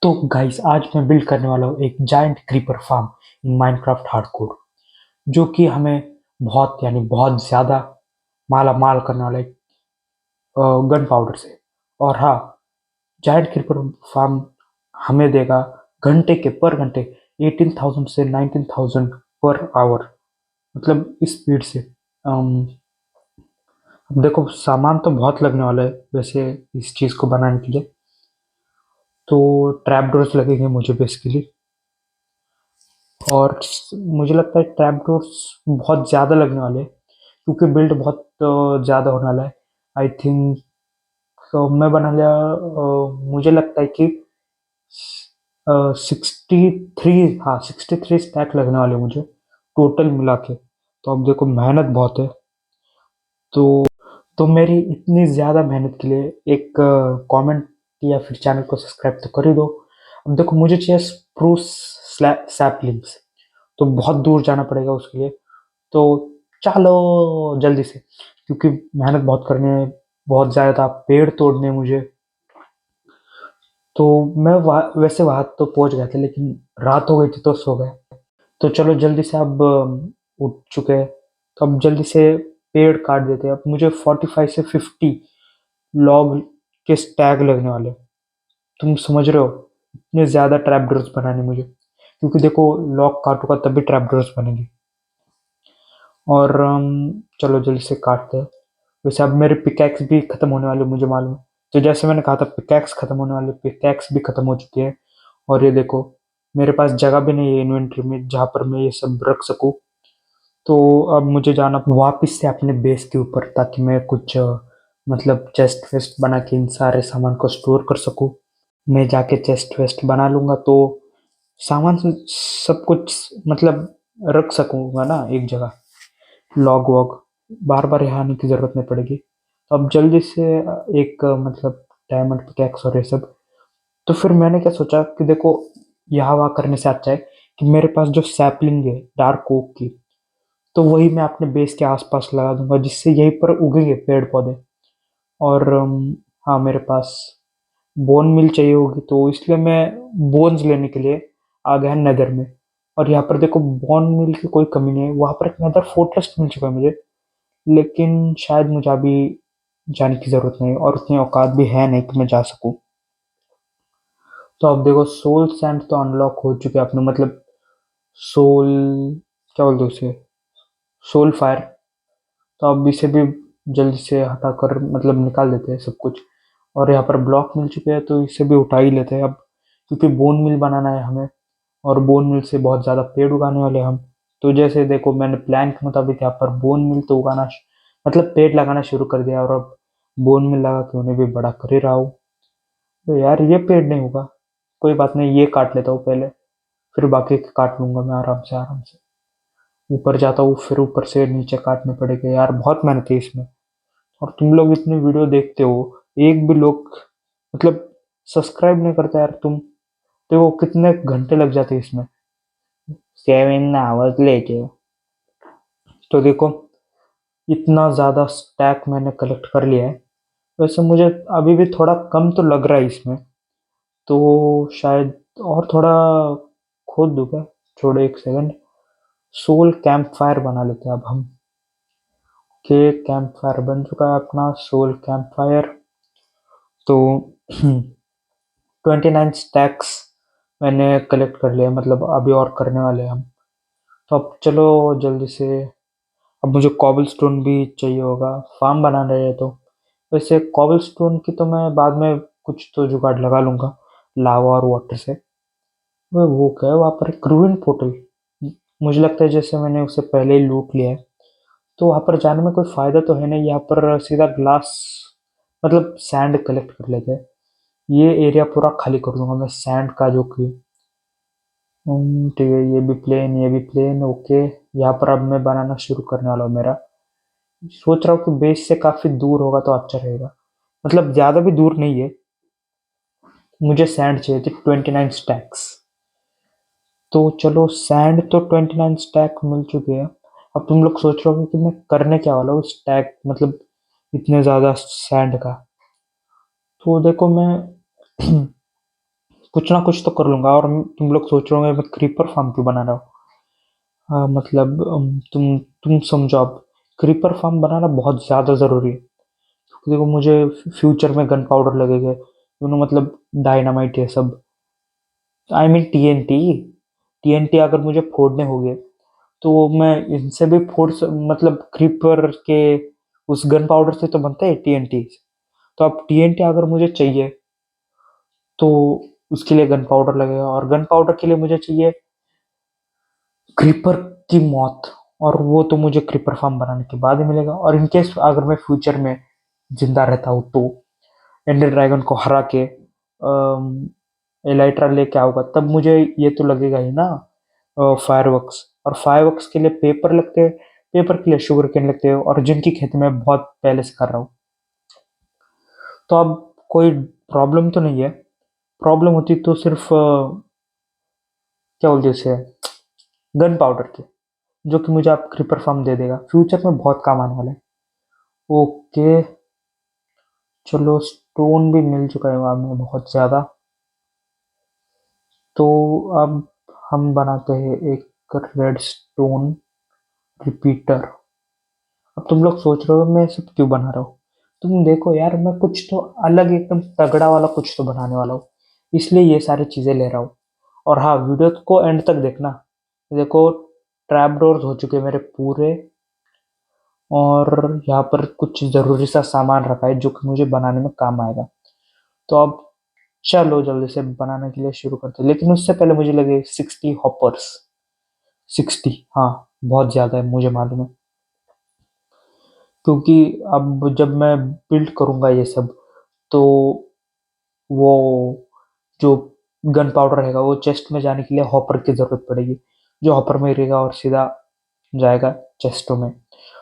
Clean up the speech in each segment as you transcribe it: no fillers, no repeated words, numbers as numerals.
तो गाइस आज मैं बिल्ड करने वाला हूँ एक giant creeper farm in Minecraft hardcore, जो कि हमें बहुत बहुत ज़्यादा माला माल करने वाला है गन पाउडर से। और हाँ, जायंट क्रीपर फार्म हमें देगा घंटे के पर घंटे 18,000 से 19,000 पर आवर, मतलब इस स्पीड से। अब देखो, सामान तो बहुत लगने वाला है वैसे इस चीज़ को बनाने के लिए। तो ट्रैप डोर्स लगेंगे मुझे बेसिकली, और मुझे लगता है ट्रैप डोर्स बहुत ज़्यादा लगने वाले हैं क्योंकि बिल्ड बहुत ज़्यादा होने वाला है। आई थिंक तो मैं बना लिया, मुझे लगता है कि 63, हाँ 63 स्टैक लगने वाले हैं मुझे टोटल मिला के। तो अब देखो, मेहनत बहुत है। तो मेरी इतनी ज़्यादा मेहनत के लिए एक कमेंट या फिर चैनल को सब्सक्राइब तो कर ही दो। अब देखो, मुझे चाहिए स्प्रूस सैपलिंग्स, तो बहुत दूर जाना पड़ेगा उसके लिए। तो चलो जल्दी से, क्योंकि मेहनत बहुत करनी है, बहुत ज़्यादा पेड़ तोड़ने हैं मुझे। तो मैं वैसे वहां तो पहुंच गया था, लेकिन रात हो गई थी तो सो गए। तो चलो जल्दी से, अब उठ चुके हैं तो अब जल्दी से पेड़ काट देते हैं। अब मुझे 45 से 50 लॉग के स्टैग लगने वाले हैं। तुम समझ रहे हो, इतने ज़्यादा ट्रैप डोर्स बनाने मुझे, क्योंकि देखो लॉग काटूंगा तभी ट्रैप डोर्स बनेंगे। और चलो जल्दी से काटते हैं। वैसे अब मेरे पिकैक्स भी खत्म होने वाले, मुझे मालूम है। तो जैसे मैंने कहा था पिकैक्स खत्म होने वाले, पिकैक्स भी खत्म हो चुके हैं। और ये देखो, मेरे पास जगह भी नहीं है इन्वेंट्री में जहाँ पर मैं ये सब रख सकूँ। तो अब मुझे जाना वापस से अपने बेस के ऊपर, ताकि मैं कुछ मतलब चेस्ट वेस्ट बना के इन सारे सामान को स्टोर कर सकूँ। मैं जाके चेस्ट वेस्ट बना लूंगा तो सामान सब कुछ मतलब रख सकूंगा ना एक जगह। लॉग वॉग बार बार यहाँ आने की जरूरत नहीं पड़ेगी। तो अब जल्दी से एक मतलब डायमंड पिकैक्स और ये सब। तो फिर मैंने क्या सोचा कि देखो, यहाँ वहाँ करने से अच्छा है कि मेरे पास जो सैपलिंग है डार्क ओक की, तो वही मैं अपने बेस के आसपास लगा दूंगा, जिससे यहीं पर उगेंगे पेड़ पौधे। और हाँ, मेरे पास बोन मिल चाहिए होगी, तो इसलिए मैं बोन्स लेने के लिए आ गया नेदर में। और यहाँ पर देखो, बोन मिल की कोई कमी नहीं है, वहाँ पर एक नेदर फोर्ट्रेस मिल चुका है मुझे। लेकिन शायद मुझे अभी जाने की ज़रूरत नहीं, और उतनी औकात भी है नहीं कि मैं जा सकूँ। तो अब देखो, सोल सैंड तो अनलॉक हो चुके हैं अपने, मतलब सोल, क्या बोलते हैं उसे, सोल फायर। तो अब इसे भी जल्दी से हटाकर मतलब निकाल देते हैं सब कुछ। और यहाँ पर ब्लॉक मिल चुके हैं तो इसे भी उठा ही लेते हैं अब, क्योंकि बोन मिल बनाना है हमें। और बोन मिल से बहुत ज़्यादा पेड़ उगाने वाले हैं हम। तो जैसे देखो, मैंने प्लान के मुताबिक यहाँ पर बोन मिल तो मतलब पेड़ लगाना शुरू कर दिया, और अब बोन मिल लगा के उन्हें भी बड़ा कर ही रहा हूँ। तो यार, ये पेड़ नहीं होगा, कोई बात नहीं, ये काट लेता हूँ पहले, फिर बाकी के काट लूंगा मैं आराम से आराम से। ऊपर जाता हूँ, फिर ऊपर से नीचे काटने पड़ेगा यार, बहुत मेहनत है इसमें। और तुम लोग इतनी वीडियो देखते हो, एक भी लोग मतलब सब्सक्राइब नहीं करता यार तुम। देखो कितने घंटे लग जाते हैं इसमें, 7 आवर्स लेके। तो देखो, इतना ज़्यादा स्टैक मैंने कलेक्ट कर लिया है। वैसे मुझे अभी भी थोड़ा कम तो लग रहा है इसमें, तो शायद और थोड़ा खोद दूंगा। छोड़ो एक सेकंड, सोल कैंप फायर बना लेते हैं अब हम। के कैंप फायर बन चुका है अपना सोल कैंप फायर। तो 29 स्टैक्स मैंने कलेक्ट कर लिया, मतलब अभी और करने वाले हैं हम। तो अब चलो जल्दी से, अब मुझे कॉबल स्टोन भी चाहिए होगा फार्म बना रहे हैं तो। वैसे कॉबल स्टोन की तो मैं बाद में कुछ तो जुगाड़ लगा लूंगा, लावा और वाटर से। वो क्या है वहाँ पर, एक रूइन पोर्टल। मुझे लगता है जैसे मैंने उसे पहले ही लूट लिया है, तो वहाँ पर जाने में कोई फायदा तो है नहीं। यहाँ पर सीधा ग्लास मतलब सैंड कलेक्ट कर लेते हैं। ये एरिया पूरा खाली कर दूंगा मैं सैंड का, जो कि ठीक है। ये भी प्लेन, ये भी प्लेन, ओके। यहाँ पर अब मैं बनाना शुरू करने वाला हूँ मेरा। सोच रहा हूँ कि बेस से काफी दूर होगा तो अच्छा रहेगा, मतलब ज्यादा भी दूर नहीं है। मुझे सैंड चाहिए थी 29 स्टैक्स। तो चलो, सैंड तो 29 स्टैक मिल चुके हैं। अब तुम लोग सोच रहे हो कि मैं करने क्या वाला हूँ स्टैक, मतलब इतने ज्यादा सैंड का। तो देखो, मैं कुछ ना कुछ तो कर लूंगा। और तुम लोग सोच रहे होंगे मैं क्रीपर फार्म क्यों बना रहा हूँ। हाँ, मतलब तुम समझो। अब क्रीपर फार्म बनाना बहुत ज़्यादा ज़रूरी है, क्योंकि देखो मुझे फ्यूचर में गन पाउडर लगेगा, मतलब डायनामाइट ये सब, आई मीन टीएनटी। टीएनटी अगर मुझे फोड़ने होंगे तो मैं इनसे भी मतलब क्रीपर के उस गन पाउडर से तो बनता है टीएनटी। तो अब टीएनटी अगर मुझे चाहिए तो उसके लिए गन पाउडर लगेगा, और गन पाउडर के लिए मुझे चाहिए क्रीपर की मौत। और वो तो मुझे क्रीपर फार्म बनाने के बाद ही मिलेगा। और इनकेस अगर मैं फ्यूचर में जिंदा रहता हूँ तो एंडर ड्रैगन को हरा के एलाइट्रा लेके आऊंगा, तब मुझे ये तो लगेगा ही ना फायरवर्क्स। और फायरवर्क्स के लिए पेपर लगते हैं, पेपर के लिए शुगर केन लगते हैं, और जिनकी खेती मैं बहुत पहले से कर रहा हूँ। तो अब कोई प्रॉब्लम तो नहीं है। प्रॉब्लम होती तो सिर्फ क्या बोलते हैं उसे, गन पाउडर की, जो कि मुझे आप क्रीपर फार्म दे देगा, फ्यूचर में बहुत काम आने वाला है। ओके, चलो स्टोन भी मिल चुका है वहाँ में बहुत ज़्यादा। तो अब हम बनाते हैं एक रेड स्टोन रिपीटर। अब तुम लोग सोच रहे हो मैं सब क्यों बना रहा हूँ। तुम देखो यार, मैं कुछ तो अलग एकदम तगड़ा वाला कुछ तो बनाने वाला हूँ, इसलिए ये सारी चीज़ें ले रहा हूँ। और हाँ, वीडियो को एंड तक देखना। देखो, ट्रैप डोर्स हो चुके मेरे पूरे, और यहाँ पर कुछ ज़रूरी सा सामान रखा है जो कि मुझे बनाने में काम आएगा। तो अब चलो जल्दी से बनाने के लिए शुरू करते हैं, लेकिन उससे पहले मुझे लगे 60 हॉपर्स। 60, हाँ, बहुत ज़्यादा है मुझे मालूम है। क्योंकि अब जब मैं बिल्ड करूँगा ये सब, तो वो जो गन पाउडर रहेगा वो चेस्ट में जाने के लिए हॉपर की ज़रूरत पड़ेगी, जो हॉपर में गिरेगा और सीधा जाएगा चेस्टों में।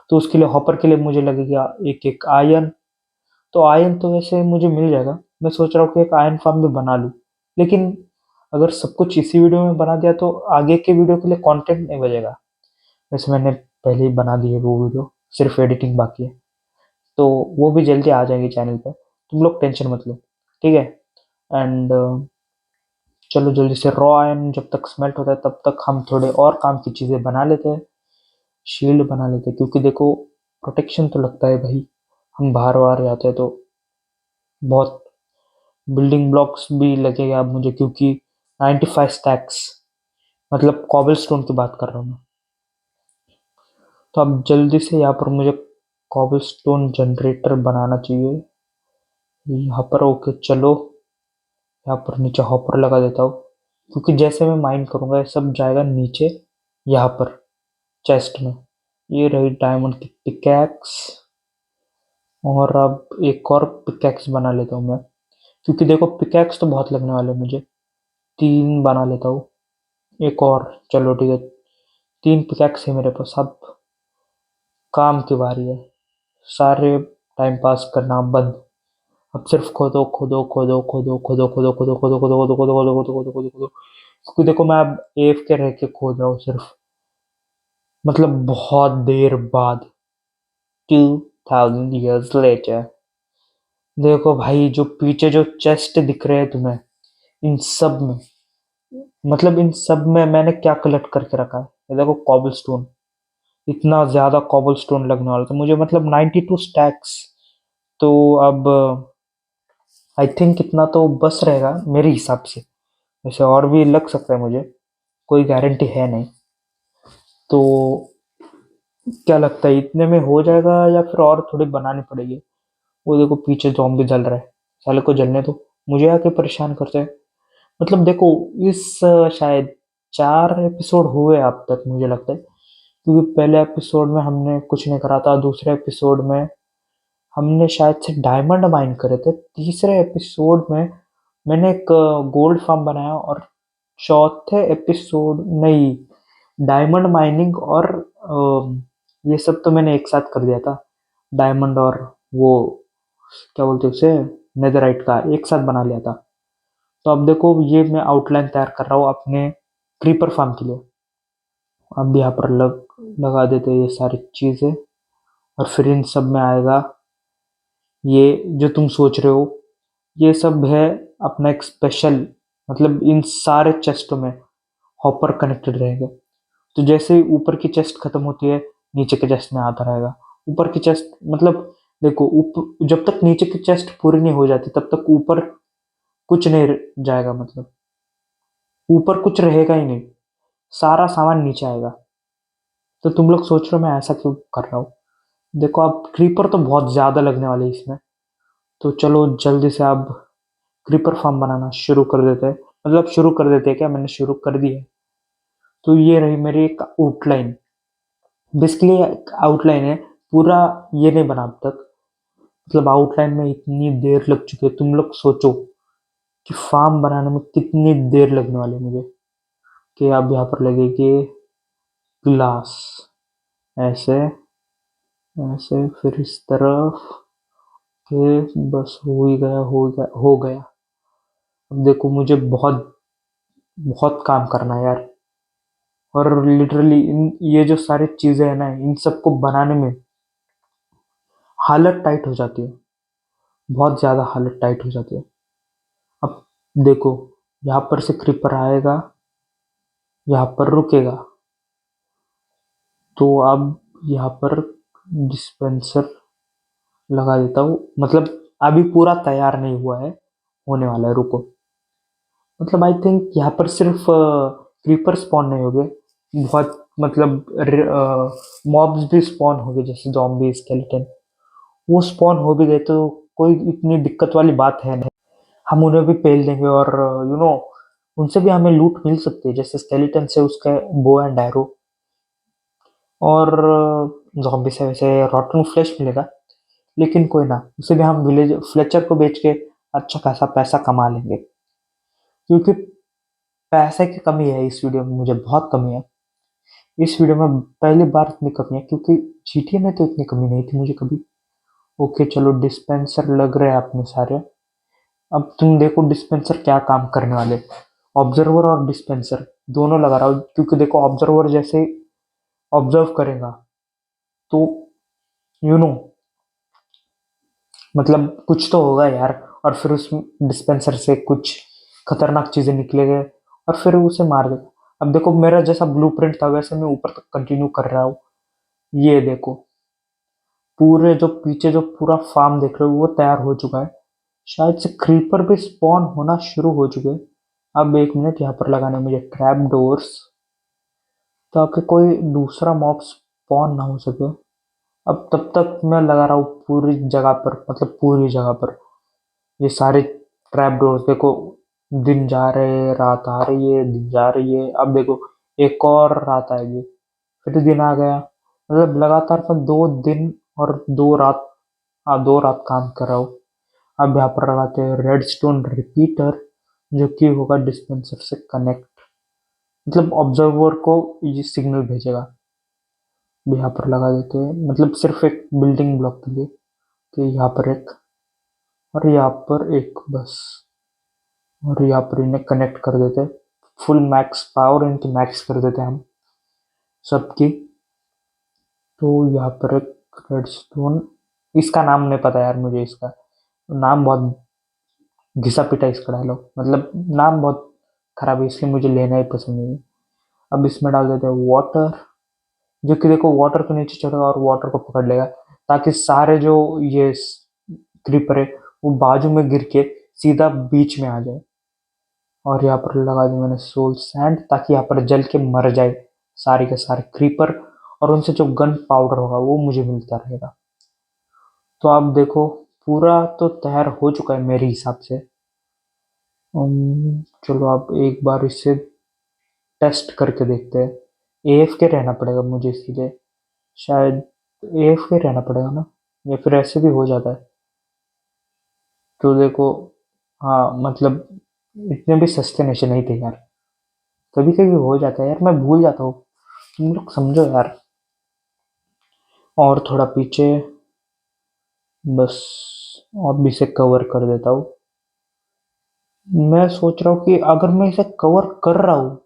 तो उसके लिए हॉपर के लिए मुझे लगेगा एक एक आयरन। तो आयरन तो वैसे मुझे मिल जाएगा, मैं सोच रहा हूँ कि एक आयरन फार्म भी बना लूँ। लेकिन अगर सब कुछ इसी वीडियो में बना दिया तो आगे के वीडियो के लिए कंटेंट नहीं बचेगा। वैसे मैंने पहले ही बना दी है वो वीडियो, सिर्फ एडिटिंग बाकी है। तो वो भी जल्दी आ जाएगी चैनल पे, तुम लोग टेंशन मत लो, ठीक है। एंड चलो जल्दी से रॉ आयरन जब तक स्मेल्ट होता है तब तक हम थोड़े और काम की चीज़ें बना लेते हैं। शील्ड बना लेते हैं, क्योंकि देखो प्रोटेक्शन तो लगता है भाई, हम बाहर बाहर जाते हैं तो बहुत। बिल्डिंग ब्लॉक्स भी लगेगा अब मुझे, क्योंकि 95 स्टैक्स, मतलब कॉबल स्टोन की बात कर रहा हूँ मैं। तो अब जल्दी से यहाँ पर मुझे कॉबल स्टोन जनरेटर बनाना चाहिए। यहाँ पर ओके, चलो यहाँ पर नीचे हॉपर लगा देता हूँ, क्योंकि जैसे मैं माइन करूँगा ये सब जाएगा नीचे यहाँ पर चेस्ट में। ये रही डायमंड की पिकैक्स। और अब एक और पिकैक्स बना लेता हूँ मैं, क्योंकि देखो पिकैक्स तो बहुत लगने वाले हैं मुझे। 3 बना लेता हूँ, एक और, चलो ठीक है। 3 पिकैक्स है मेरे पास। अब काम की बारी है, सारे टाइम पास करना बंद। अब सिर्फ खोदो खोदो खोदो खोदो खोदो खोदो खोदो खोदो खोदो खोदो खोदो खोदो खोदो खोदो खोदो खोदो। क्योंकि देखो मैं अब एफ के रह के खोद रहा हूँ सिर्फ, मतलब बहुत देर बाद, 2000 years later। देखो भाई, जो पीछे जो चेस्ट दिख रहे हैं तुम्हें, इन सब में, मतलब इन सब में मैंने क्या कलेक्ट करके रखा है। ये देखो कॉबल स्टोन, इतना ज्यादा कॉबल स्टोन लगने वाला था मुझे, मतलब 92 स्टैक्स। तो अब आई थिंक इतना तो बस रहेगा मेरे हिसाब से। वैसे और भी लग सकता है मुझे, कोई गारंटी है नहीं। तो क्या लगता है इतने में हो जाएगा या फिर और थोड़ी बनानी पड़ेगी। वो देखो पीछे ज़ॉम्बी जल रहा है, साले को जलने दो, मुझे आके परेशान करते हैं। मतलब देखो, इस शायद 4 एपिसोड हुए अब तक मुझे लगता है, क्योंकि पहले एपिसोड में हमने कुछ नहीं करा था, दूसरे एपिसोड में हमने शायद से डायमंड माइन करे थे, तीसरे एपिसोड में मैंने एक गोल्ड फार्म बनाया, और चौथे एपिसोड नहीं, डायमंड माइनिंग और ये सब तो मैंने एक साथ कर दिया था। डायमंड और वो क्या बोलते हैं उसे, नेदरराइट का एक साथ बना लिया था। तो अब देखो ये मैं आउटलाइन तैयार कर रहा हूँ अपने क्रीपर फार्म के लिए। अब यहाँ पर लगा देते हैं ये सारी चीज़ें, और फिर इन सब में आएगा ये जो तुम सोच रहे हो। ये सब है अपना एक स्पेशल मतलब इन सारे चेस्टों में हॉपर कनेक्टेड रहेंगे। तो जैसे ही ऊपर की चेस्ट खत्म होती है, नीचे के चेस्ट में आता रहेगा। ऊपर की चेस्ट मतलब देखो, ऊपर जब तक नीचे की चेस्ट पूरी नहीं हो जाती तब तक ऊपर कुछ नहीं जाएगा, मतलब ऊपर कुछ रहेगा ही नहीं, सारा सामान नीचे आएगा। तो तुम लोग सोच रहे हो मैं ऐसा क्यों कर रहा हूँ? देखो, अब क्रीपर तो बहुत ज्यादा लगने वाले हैं इसमें, तो चलो जल्दी से अब क्रीपर फार्म बनाना शुरू कर देते हैं। मतलब शुरू कर देते हैं क्या, मैंने शुरू कर दिया है। तो ये रही मेरी एक आउटलाइन, बेसिकली आउटलाइन है, पूरा ये नहीं बना अब तक। मतलब आउटलाइन में इतनी देर लग चुकी है, तुम लोग सोचो कि फार्म बनाने में कितनी देर लगने वाली है मुझे। कि अब यहाँ पर लगेगी ग्लास, ऐसे ऐसे, फिर इस तरफ के, बस हो ही गया, हो गया, हो गया। अब देखो मुझे बहुत बहुत काम करना है यार। और लिटरली इन ये जो सारी चीजें है ना, इन सबको बनाने में हालत टाइट हो जाती है, बहुत ज्यादा हालत टाइट हो जाती है। अब देखो, यहाँ पर से क्रीपर आएगा, यहाँ पर रुकेगा, तो अब यहाँ पर डिस्पेंसर लगा देता हूँ। मतलब अभी पूरा तैयार नहीं हुआ है, होने वाला है, रुको। मतलब आई थिंक यहाँ पर सिर्फ क्रीपर स्पॉन नहीं हो गए, बहुत मतलब मॉब्स भी स्पॉन हो गए, जैसे जॉम्बी, स्केलेटन, वो स्पॉन हो भी गए तो कोई इतनी दिक्कत वाली बात है नहीं। हम उन्हें भी पेल देंगे और उनसे भी हमें लूट मिल सकती है, जैसे स्केलेटन से उसका बो एंड एरो, और जॉम्बी से वैसे रॉटन फ्लेश मिलेगा। लेकिन कोई ना, उसे भी हम विलेज फ्लेचर को बेच के अच्छा खासा पैसा कमा लेंगे, क्योंकि पैसे की कमी है इस वीडियो में, मुझे बहुत कमी है इस वीडियो में, पहली बार इतनी कमी है, क्योंकि जीटीए में तो इतनी कमी नहीं थी मुझे कभी। ओके चलो, डिस्पेंसर लग रहे हैं अपने सारे। अब तुम देखो डिस्पेंसर क्या काम करने वाले, ऑब्जर्वर और डिस्पेंसर दोनों लगा रहा हूँ, क्योंकि देखो ऑब्जर्वर जैसे ऑब्जर्व करेगा तो यू नो मतलब कुछ तो होगा यार, और फिर उस डिस्पेंसर से कुछ खतरनाक चीजें निकलेंगे और फिर उसे मार देगा। अब देखो मेरा जैसा ब्लूप्रिंट था वैसे मैं ऊपर तक कंटिन्यू कर रहा हूँ। ये देखो, पूरे जो पीछे जो पूरा फार्म देख रहे हो वो तैयार हो चुका है, शायद से क्रीपर भी स्पॉन होना शुरू हो चुके हैं। अब एक मिनट, यहाँ पर लगाने मुझे ट्रैप डोर्स, ताकि कोई दूसरा मॉब स्पॉन ना हो सके। अब तब तक मैं लगा रहा हूँ पूरी जगह पर, मतलब पूरी जगह पर ये सारे ट्रैप डोर्स। देखो दिन जा रहे हैं, रात आ रही है, दिन जा रही है, अब देखो एक और रात आएगी, फिर दिन आ गया। मतलब लगातार मैं 2 दिन और 2 रात, हाँ 2 रात काम कर रहा हूँ। अब यहाँ पर लगाते हैं रेडस्टोन रिपीटर, जो कि होगा डिस्पेंसर से कनेक्ट, मतलब ऑब्जर्वर को ये सिग्नल भेजेगा। अब यहाँ पर लगा देते हैं, मतलब सिर्फ एक बिल्डिंग ब्लॉक के लिए, कि यहाँ पर एक और यहाँ पर एक, बस। और यहाँ पर इन्हें कनेक्ट कर देते हैं, फुल मैक्स पावर इनकी मैक्स कर देते हैं हम सबकी। तो यहाँ पर एक रेडस्टोन, इसका नाम नहीं पता यार मुझे, इसका नाम बहुत घिसा पिटा इसका डायलॉग, मतलब नाम बहुत खराब है, इसलिए मुझे लेना ही पसंद नहीं है। अब इसमें डाल देते हैं वाटर, जो कि देखो वाटर के नीचे चढ़ेगा और वाटर को पकड़ लेगा, ताकि सारे जो ये क्रीपर है वो बाजू में गिर के सीधा बीच में आ जाए। और यहाँ पर लगा दी मैंने सोल सैंड, ताकि यहाँ पर जल के मर जाए सारे के सारे क्रीपर, और उनसे जो गन पाउडर होगा वो मुझे मिलता रहेगा। तो आप देखो पूरा तो तैयार हो चुका है मेरे हिसाब से। चलो आप एक बार इसे टेस्ट करके देखते हैं। एएफ के रहना पड़ेगा मुझे इसके लिए, शायद एएफ के रहना पड़ेगा ना, या फिर ऐसे भी हो जाता है। तो देखो, हाँ मतलब इतने भी सस्ते नशे नहीं थे यार, कभी कभी हो जाता है यार, मैं भूल जाता हूँ, तुम लोग समझो यार। और थोड़ा पीछे, बस, और भी इसे कवर कर देता हूँ। मैं सोच रहा हूँ कि अगर मैं इसे कवर कर रहा हूँ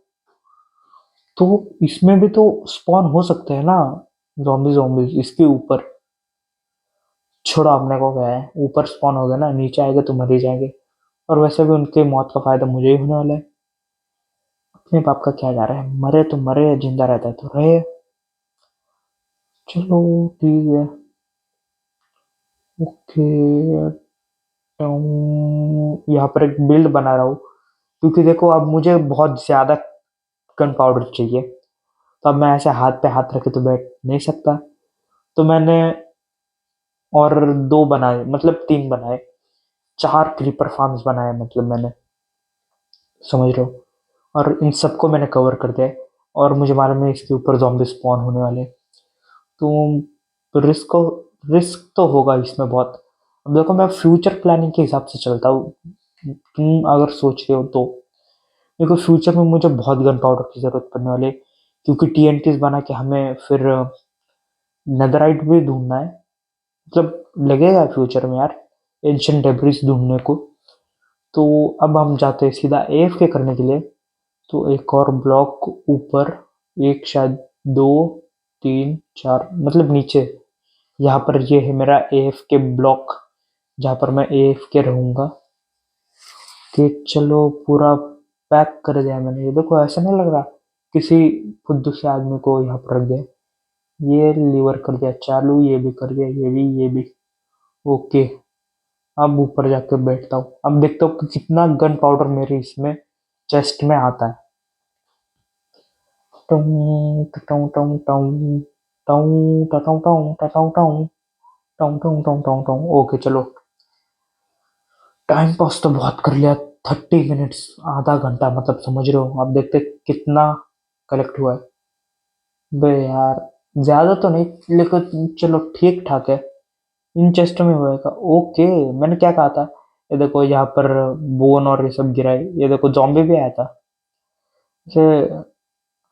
तो इसमें भी तो स्पॉन हो सकते हैं ना, जॉम्बी जॉम्बी इसके ऊपर। छोड़ो, अपने को क्या है, ऊपर स्पॉन हो गए ना, नीचे आएंगे तो मर ही जाएंगे। और वैसे भी उनके मौत का फायदा मुझे ही होने वाला है। अपने बाप का क्या जा रहा है, मरे तो मरे, जिंदा रहता है तो रहे। चलो ठीक है। ओके। यहाँ पर एक बिल्ड बना रहा हूँ, क्योंकि देखो अब मुझे बहुत ज्यादा गन पाउडर चाहिए। तो अब मैं ऐसे हाथ पे हाथ रखे तो बैठ नहीं सकता। तो मैंने और दो बनाए, मतलब तीन बनाए, चार क्रीपर फार्म्स बनाए, मतलब मैंने, समझ रहे हो। और इन सबको मैंने कवर कर दिया है। और मुझे मालूम है इसके ऊपर जॉम्बी स्पॉन होने वाले हैं। तो रिस्क तो होगा इसमें बहुत। अब देखो मैं फ्यूचर प्लानिंग के हिसाब से चलता हूँ। तुम अगर सोच रहे हो तो देखो, फ्यूचर में मुझे बहुत गन पाउडर की जरूरत पड़ने वाली है, क्योंकि टीएनटीज बना के हमें फिर नेदराइट भी ढूंढना है। मतलब लगेगा फ्यूचर में यार एंशिएंट डेब्रिस ढूंढने को। तो अब हम जाते हैं सीधा एफ के करने के लिए। तो एक और ब्लॉक ऊपर, एक शायद, दो, तीन, चार, मतलब नीचे। यहाँ पर ये है मेरा एफ के ब्लॉक, जहाँ पर मैं एफ के रहूंगा। कि चलो पूरा पैक कर दिया मैंने। ये देखो ऐसा नहीं लग रहा किसी फुद्दू से आदमी को यहाँ पर रख दिया। ये लीवर कर दिया चालू, ये भी कर दिया, ये भी। ओके। अब ऊपर जाकर बैठता हूँ, अब देखता हूँ कि कितना गन पाउडर मेरे इसमें चेस्ट में आता है। टुंग, टुंग, टुंग, टुंग, टुंग, टुंग, टुंग, टुंग, टुंग, टुंग, टुंग, टुंग, टुंग, टुंग। ओके चलो। टाइम पास तो बहुत कर लिया। 30 मिनट्स, आधा घंटा, मतलब समझ रहे हो। अब देखते कितना कलेक्ट हुआ है। बे यार, ज्यादा तो नहीं, लेकिन चलो ठीक ठाक है। इन चेस्ट में होएगा। ओके। मैंने क्या कहा था, ये देखो यहाँ पर बोन और ये सब गिरा है। ये देखो जॉम्बी भी आया था। जैसे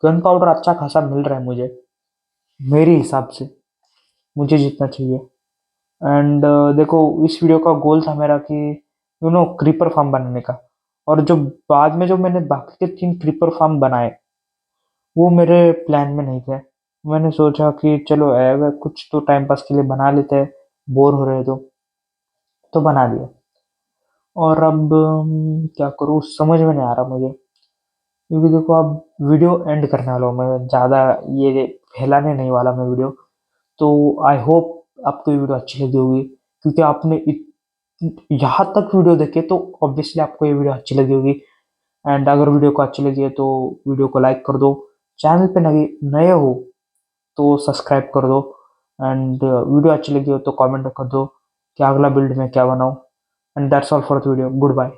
गन पाउडर अच्छा खासा मिल रहा है मुझे, मेरे हिसाब से, मुझे जितना चाहिए। एंड देखो इस वीडियो का गोल था मेरा कि क्रीपर फार्म बनाने का। और जो बाद में जो मैंने बाकी के 3 क्रीपर फार्म बनाए, वो मेरे प्लान में नहीं थे। मैंने सोचा कि चलो कुछ तो टाइम पास के लिए बना लेते हैं, बोर हो रहे तो बना दिया। और अब क्या करूँ समझ में नहीं आ रहा मुझे, क्योंकि देखो अब वीडियो एंड करने वाला हूँ मैं, ज़्यादा ये फैलाने नहीं वाला मैं वीडियो। तो आई होप आपको ये वीडियो अच्छी लगी होगी, क्योंकि आपने यहाँ तक वीडियो देखे तो ऑब्वियसली आपको ये वीडियो अच्छी लगी होगी। एंड अगर वीडियो को अच्छी लगी है तो वीडियो को लाइक कर दो। चैनल पे नए नए हो तो सब्सक्राइब कर दो। एंड वीडियो अच्छी लगी हो तो कमेंट कर दो कि अगला बिल्ड में क्या बनाऊँ। And that's all for the video. Good bye.